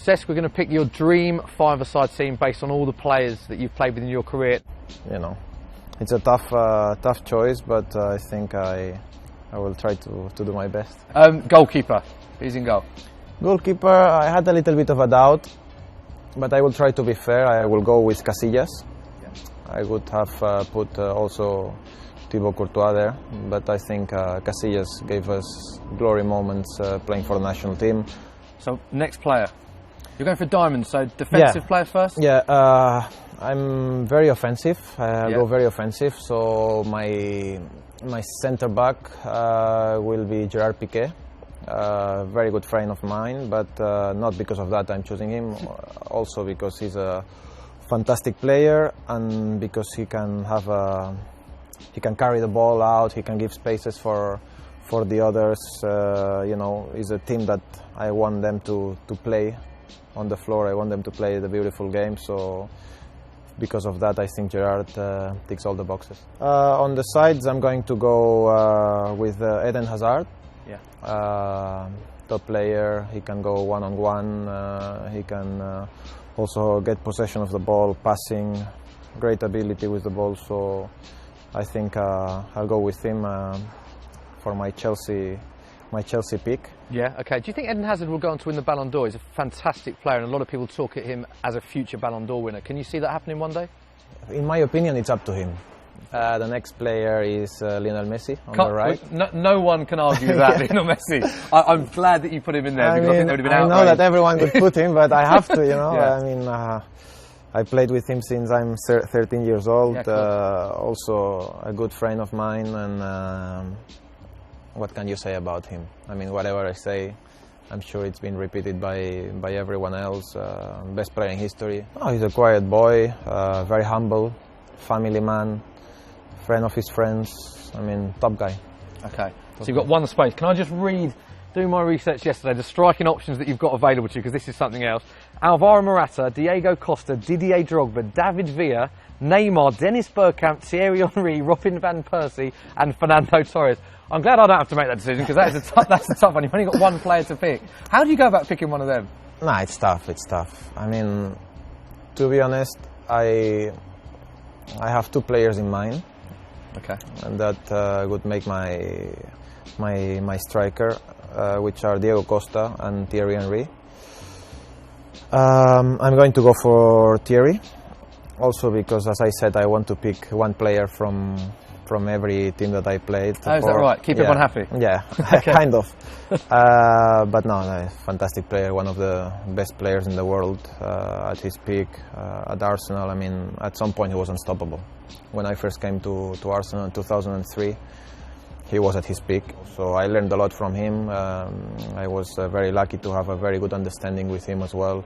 Cesc, we're going to pick your dream five-a-side team based on all the players that you've played with in your career. You know, it's a tough choice, but I think I will try to do my best. Goalkeeper, who's in goal? Goalkeeper, I had a little bit of a doubt, but I will try to be fair. I will go with Casillas. Yeah. I would have put also Thibaut Courtois there, but I think Casillas gave us glory moments playing for the national team. So next player, you're going for diamonds. So defensive player first. Yeah, I'm very offensive. I go very offensive. So my centre back will be Gerard Piqué. Very good friend of mine, but not because of that I'm choosing him. Also because he's a fantastic player, and because he can carry the ball out. He can give spaces for the others. You know, it's a team that I want them to play on the floor. I want them to play the beautiful game. So because of that, I think Gerard ticks all the boxes. On the sides, I'm going to go with Eden Hazard. Yeah. Top player. He can go one-on-one. He can also get possession of the ball, passing, great ability with the ball. So I think I'll go with him for my Chelsea pick. Yeah, okay. Do you think Eden Hazard will go on to win the Ballon d'Or? He's a fantastic player, and a lot of people talk at him as a future Ballon d'Or winner. Can you see that happening one day? In my opinion, it's up to him. The next player is Lionel Messi on the right. No one can argue with that, Lionel Messi. I'm glad that you put him in there, because I think they would have been outraged. I know that everyone could put him, but I have to, you know. Yeah. I mean, I played with him since I'm 13 years old. Yeah, also a good friend of mine, and what can you say about him? I mean, whatever I say, I'm sure it's been repeated by everyone else. Best player in history. Oh, he's a quiet boy, very humble, family man, friend of his friends. I mean, top guy. Okay, so you've got one space. Can I just read, do my research yesterday, the striking options that you've got available to you, because this is something else. Alvaro Morata, Diego Costa, Didier Drogba, David Villa, Neymar, Dennis Bergkamp, Thierry Henry, Robin van Persie and Fernando Torres. I'm glad I don't have to make that decision, because that's a tough one. You've only got one player to pick. How do you go about picking one of them? Nah, it's tough. I mean, to be honest, I have two players in mind. Okay. And that would make my striker, which are Diego Costa and Thierry Henry. I'm going to go for Thierry, also because, as I said, I want to pick one player from every team that I played. Oh, is that right? Keep everyone happy? Yeah, kind of. But no, fantastic player, one of the best players in the world at his peak at Arsenal. I mean, at some point he was unstoppable. When I first came to Arsenal in 2003, he was at his peak. So I learned a lot from him. I was very lucky to have a very good understanding with him as well,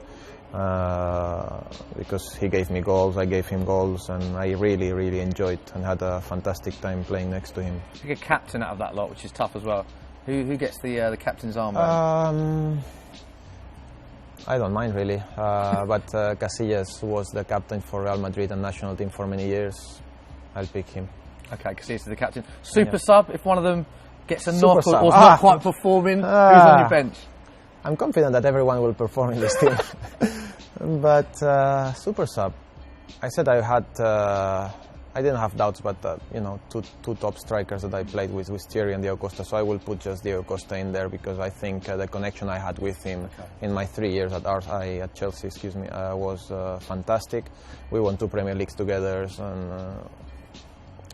because he gave me goals, I gave him goals, and I really enjoyed and had a fantastic time playing next to him. You get captain out of that lot, which is tough as well. Who gets the captain's armband? I don't mind really, but Casillas was the captain for Real Madrid and national team for many years. I'll pick him. Okay, Casillas is the captain. Super sub, if one of them gets a Super knock or sub. is not quite performing, who's on your bench? I'm confident that everyone will perform in this team. But super sub, I said I didn't have doubts, but you know, two top strikers that I played with Thierry and Diego Costa, so I will put just Diego Costa in there, because I think the connection I had with him in my 3 years at Chelsea, was fantastic. We won 2 Premier Leagues together, and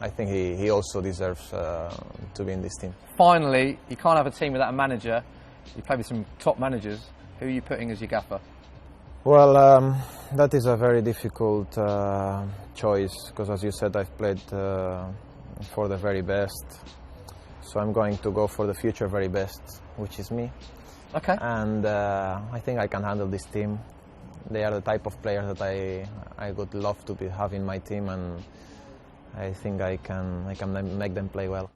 I think he also deserves to be in this team. Finally, you can't have a team without a manager. You play with some top managers. Who are you putting as your gaffer? Well, that is a very difficult choice, because, as you said, I've played for the very best. So I'm going to go for the future very best, which is me. Okay. And I think I can handle this team. They are the type of players that I would love to have in my team, and I think I can make them play well.